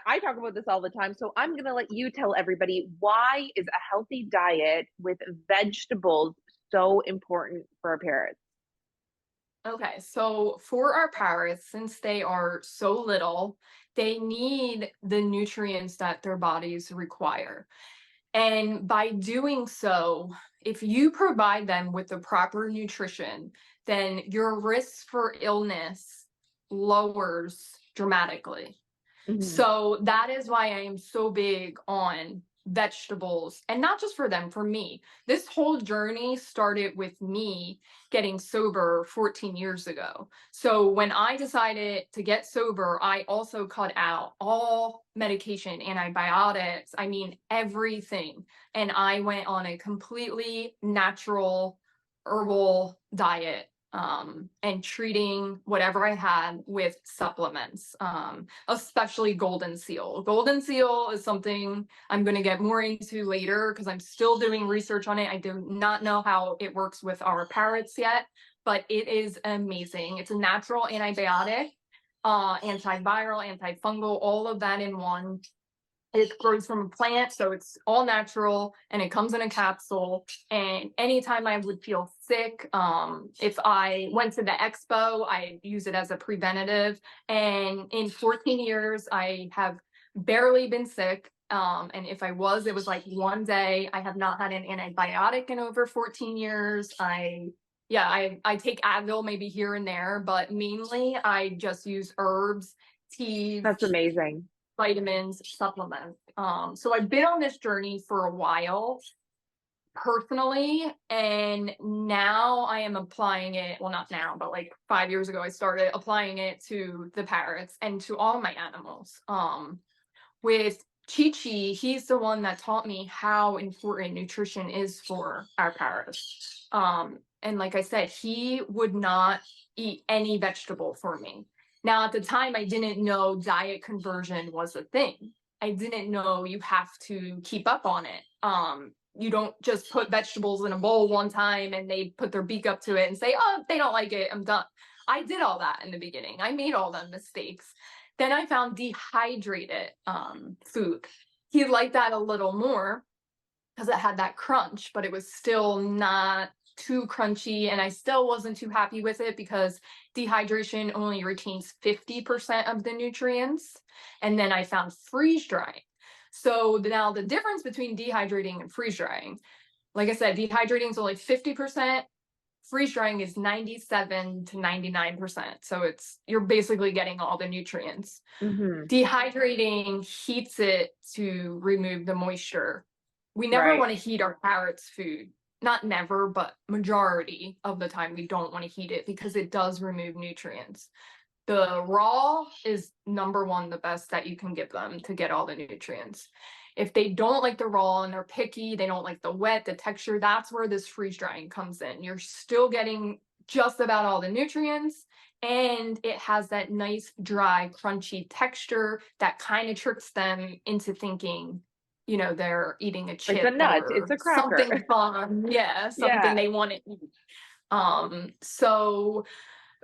I talk about this all the time, so I'm gonna let you tell everybody, why is a healthy diet with vegetables so important for our parrots? Okay, so for our parrots, since they are so little, they need the nutrients that their bodies require. And by doing so, if you provide them with the proper nutrition, then your risk for illness lowers dramatically. Mhm. So that is why I am so big on vegetables, and not just for them, for me. This whole journey started with me getting sober 14 years ago. So when I decided to get sober, I also cut out all medication, antibiotics, I mean, everything. And I went on a completely natural herbal diet, and treating whatever I had with supplements, especially golden seal. Golden seal is something I'm going to get more into later because I'm still doing research on it. I do not know how it works with our parrots yet, but it is amazing. It's a natural antibiotic, antiviral, antifungal, all of that in one. It grows from a plant, so it's all natural, and it comes in a capsule. And anytime I would feel sick, if I went to the expo, I use it as a preventative. And in 14 years, I have barely been sick. And if I was, it was like one day. I have not had an antibiotic in over 14 years. I take Advil maybe here and there, but mainly I just use herbs, teas, That's amazing. vitamins, supplements. So I've been on this journey for a while personally, and now I am applying it. Well, not now, but like 5 years ago, I started applying it to the parrots and to all my animals. With Chi Chi, he's the one that taught me how important nutrition is for our parrots. And like I said, he would not eat any vegetable for me. Now, at the time, I didn't know diet conversion was a thing. I didn't know you have to keep up on it. You don't just put vegetables in a bowl one time and they put their beak up to it and say, oh, they don't like it, I'm done. I did all that in the beginning. I made all the mistakes. Then I found dehydrated food. He liked that a little more because it had that crunch, but it was still not too crunchy. And I still wasn't too happy with it because dehydration only retains 50% of the nutrients. And then I found freeze drying. So now the difference between dehydrating and freeze drying, like I said, dehydrating is only 50%. Freeze drying is 97 to 99%. So you're basically getting all the nutrients. Mhm. Dehydrating heats it to remove the moisture. We never Right. want to heat our parrots' food. Not never, but majority of the time we don't want to heat it because it does remove nutrients. The raw is number one, the best that you can give them to get all the nutrients. If they don't like the raw and they're picky, they don't like the wet, the texture, that's where this freeze drying comes in. You're still getting just about all the nutrients, and it has that nice, dry, crunchy texture that kind of tricks them into thinking, they're eating a It's a chip nut, it's or a cracker. something fun. Yeah, something Yeah. they want to eat. So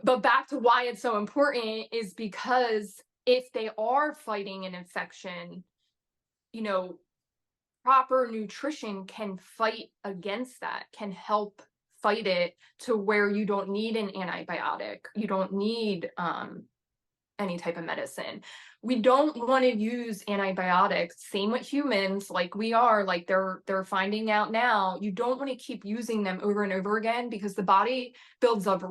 but back to why it's so important is because if they are fighting an infection, you know, proper nutrition can fight against that, can help fight it to where you don't need an antibiotic. You don't need any type of medicine. We don't want to use antibiotics. Same with humans, like we are, like they're finding out now. You don't want to keep using them over and over again because the body builds up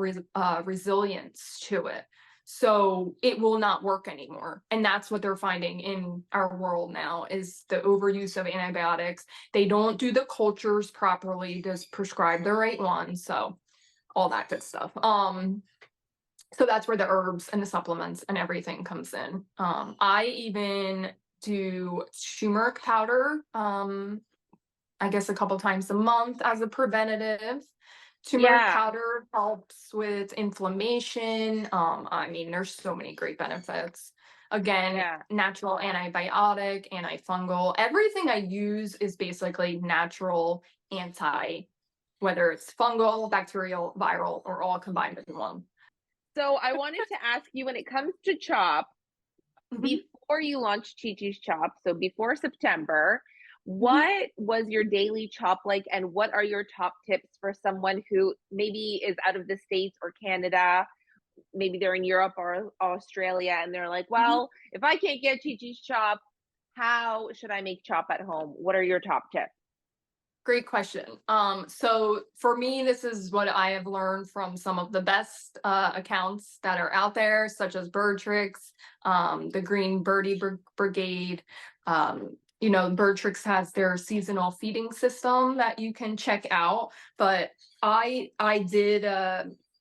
resilience to it. So it will not work anymore. And that's what they're finding in our world now is the overuse of antibiotics. They don't do the cultures properly, just prescribe the right ones. So all that good stuff. So that's where the herbs and the supplements and everything comes in. I even do turmeric powder, I guess a couple times a month as a preventative. Turmeric Yeah. powder helps with inflammation. I mean, there's so many great benefits. Again, Yeah. natural antibiotic, antifungal. Everything I use is basically natural whether it's fungal, bacterial, viral, or all combined in one. So I wanted to ask you, when it comes to CHOP, Mhm. before you launched Chi Chi's Chop, so before September, Mhm. what was your daily chop like, and what are your top tips for someone who maybe is out of the States or Canada? Maybe they're in Europe or Australia, and they're like, Mhm. well, if I can't get Chi Chi's Chop, how should I make chop at home? What are your top tips? Great question. So for me, this is what I have learned from some of the best accounts that are out there, such as Bird Tricks, the Green Brigade. Bird Tricks has their seasonal feeding system that you can check out. But I did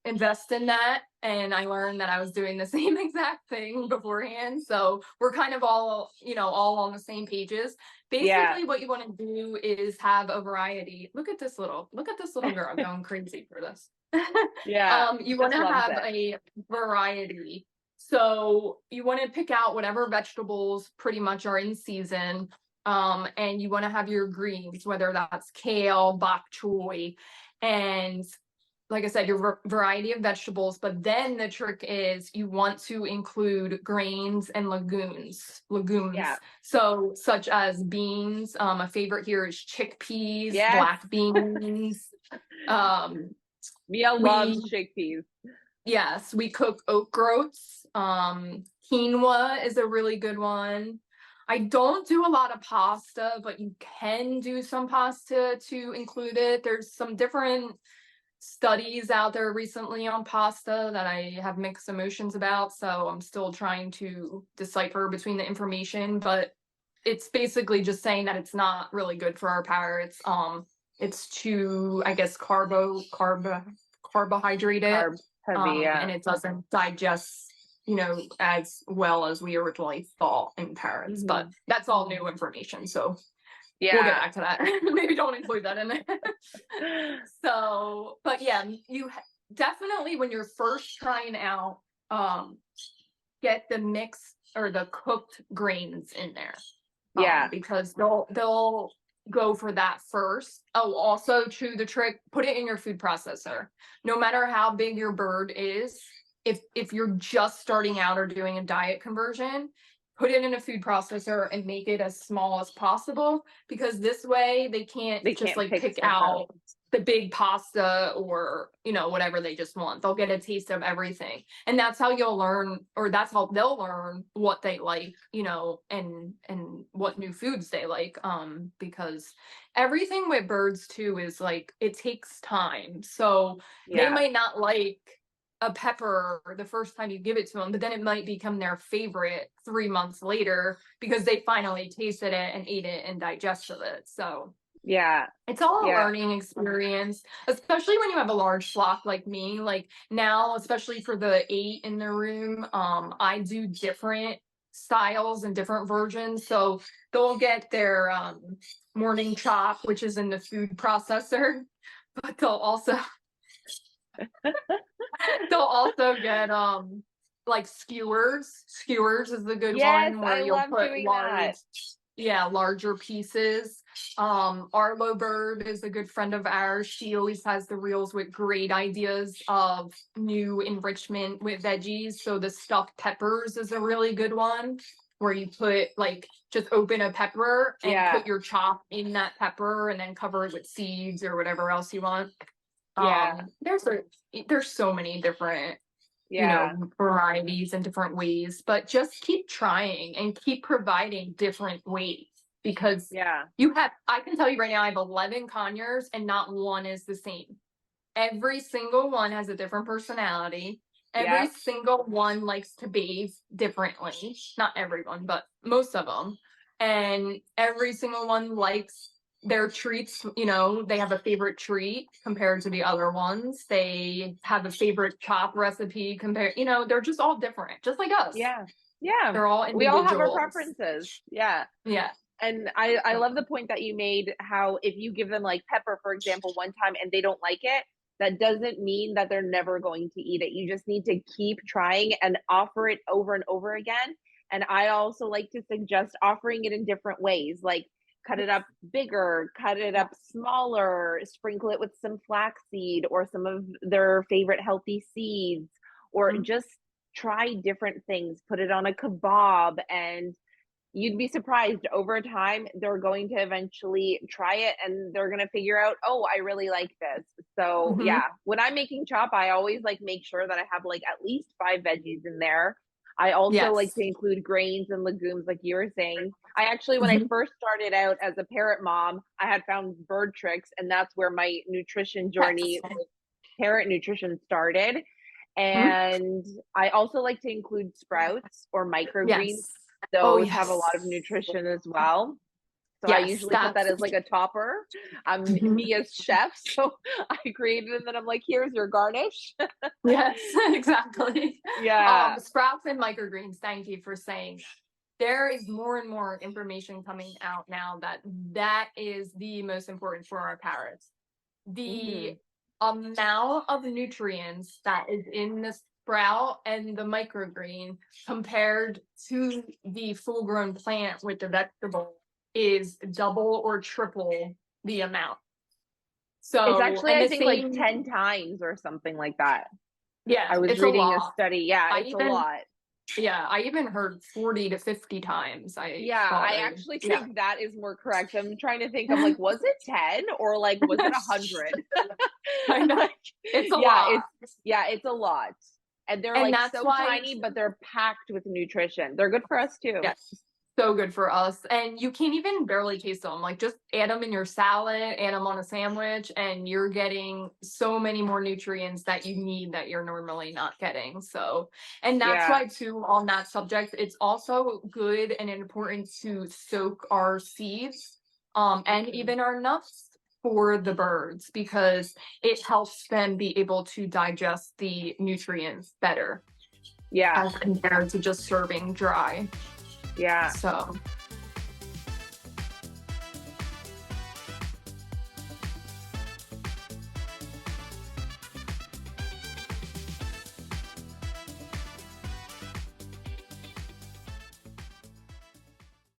invest in that, and I learned that I was doing the same exact thing beforehand. So we're kind of all on the same pages. Yeah. Basically, what you want to do is have a variety. Look at this little girl going crazy for this. Yeah. You want Just to loves have it. a variety. So you want to pick out whatever vegetables pretty much are in season. And you want to have your greens, whether that's kale, bok choy, and like I said, your variety of vegetables. But then the trick is you want to include grains and legumes. Yeah. So such as beans. A favorite here is chickpeas, Yes. black beans. Um, Mia loves we chickpeas. Yes, we cook oat groats. Quinoa is a really good one. I don't do a lot of pasta, but you can do some pasta to include it. There's some different studies out there recently on pasta that I have mixed emotions about, so I'm still trying to decipher between the information, but it's basically just saying that it's not really good for our parrots. It's too, I guess, carbohydrated, Carb heavy, yeah. and it doesn't digest, as well as we originally thought in parrots. But Mhm. that's all new information, so we'll get Yeah. back to that. Maybe don't include that in there. So, but yeah, definitely when you're first trying out, um, get the mixed or the cooked grains in there, Yeah. because they'll go for that first. Oh, also to the trick, put it in your food processor. No matter how big your bird is, if you're just starting out or doing a diet conversion, put it in a food processor and make it as small as possible, because this way they can't They just can't like pick pick stuff out. out the big pasta or whatever they just want. They'll get a taste of everything, and that's how you'll learn, or that's how they'll learn what they like, and what new foods they like, because everything with birds too is like it takes time. So they Yeah. might not like a pepper the first time you give it to them, but then it might become their favorite 3 months later because they finally tasted it and ate it and digested it. So Yeah. it's all a Yeah. learning experience, especially when you have a large flock like me. Like now, especially for the 8 in the room, I do different styles and different versions. So they'll get their morning chop, which is in the food processor, but they'll also get like skewers. Skewers is the good Yes, one where I you'll love put doing that. larger pieces. Arlo Bird is a good friend of ours. She always has the reels with great ideas of new enrichment with veggies. So the stuffed peppers is a really good one where you put like just open a pepper and Yeah. put your chop in that pepper and then cover it with seeds or whatever else you want. Yeah. There's so many different Yeah. varieties and different ways, but just keep trying and keep providing different ways, because Yeah. I can tell you right now, I have 11 conures and not one is the same. Every single one has a different personality. Every Yep. single one likes to bathe differently. Not everyone, but most of them. And every single one likes their treats. They have a favorite treat compared to the other ones. They have a favorite chop recipe compared, they're just all different, just like us. Yeah. Yeah. They're all We all have our individuals. preferences. Yeah. Yeah. And I love the point that you made, how if you give them like pepper, for example, one time and they don't like it, that doesn't mean that they're never going to eat it. You just need to keep trying and offer it over and over again. And I also like to suggest offering it in different ways, like cut it up bigger, cut it up smaller, sprinkle it with some flaxseed or some of their favorite healthy seeds, or Mhm. just try different things, put it on a kebab, and you'd be surprised over time they're going to eventually try it and they're going to figure out, oh, I really like this. So Mhm. yeah, when I'm making chop, I always like make sure that I have like at least 5 veggies in there. I also like Yes. to include grains and legumes like you were saying. I actually, when I Mhm. first started out as a parrot mom, I had found bird tricks, and that's where my nutrition journey Yes. with parrot nutrition started. Mhm. And I also like to include sprouts or microgreens. Yes. Oh, Those have a lot of yes. nutrition as well. So I Yes, usually put that that's as like a topper. Mhm. Me as chef, so I created it and then I'm like, here's your garnish. Yes, exactly. Yeah. Sprouts and microgreens, thank you for saying that. There is more and more information coming out now that that is the most important for our parrots. The Hmm. amount of nutrients that is in the sprout and the microgreen compared to the full grown plant with the vegetable is double or triple the amount. It's So, actually, and I the think, like same, 10 times or something like that. yeah, I was it's a reading a lot. study. Yeah, I it's a even, lot. yeah, I even heard 40 to 50 times. I Yeah, thought I it, actually yeah. think that is more correct. I'm trying to think, I'm like, was it 10 or like was it 100? I know. Like, It's a yeah, lot. it's a lot. And they're And like that's so why, tiny, but they're packed with nutrition. They're good for us too. yeah, so good for us. And you can't even barely taste them. Like, just add them in your salad, add them on a sandwich, and you're getting so many more nutrients that you need that you're normally not getting. So, and that's Yeah. why, too, on that subject, it's also good and important to soak our seeds, and Mhm. even our nuts for the birds because it helps them be able to digest the nutrients better Yeah. as compared to just serving dry. Yeah. So.